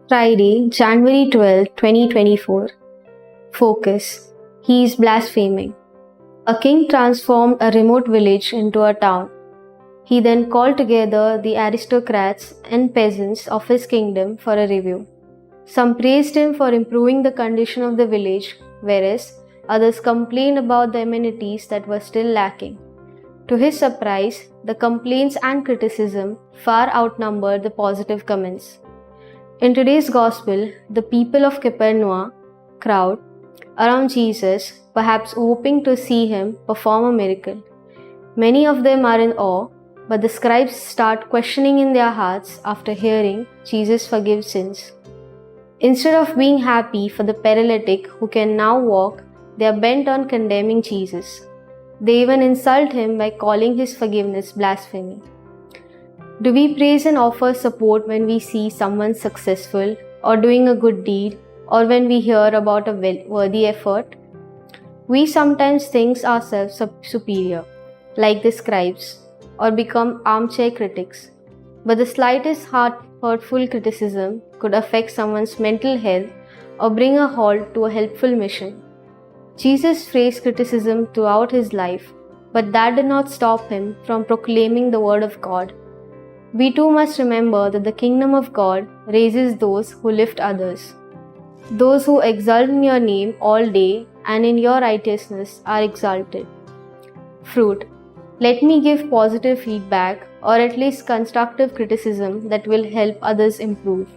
Friday, January 12, 2024. Focus. He is blaspheming. A king transformed a remote village into a town. He then called together the aristocrats and peasants of his kingdom for a review. Some praised him for improving the condition of the village, whereas others complained about the amenities that were still lacking. To his surprise, the complaints and criticism far outnumbered the positive comments. In today's Gospel, the people of Capernaum crowd around Jesus, perhaps hoping to see him perform a miracle. Many of them are in awe, but the scribes start questioning in their hearts after hearing Jesus forgives sins. Instead of being happy for the paralytic who can now walk, they are bent on condemning Jesus. They even insult him by calling his forgiveness blasphemy. Do we praise and offer support when we see someone successful or doing a good deed, or when we hear about a worthy effort? We sometimes think ourselves superior, like the scribes, or become armchair critics. But the slightest hurtful criticism could affect someone's mental health or bring a halt to a helpful mission. Jesus faced criticism throughout his life, but that did not stop him from proclaiming the word of God. We too must remember that the kingdom of God raises those who lift others. Those who exalt in your name all day and in your righteousness are exalted. Fruit. Let me give positive feedback or at least constructive criticism that will help others improve.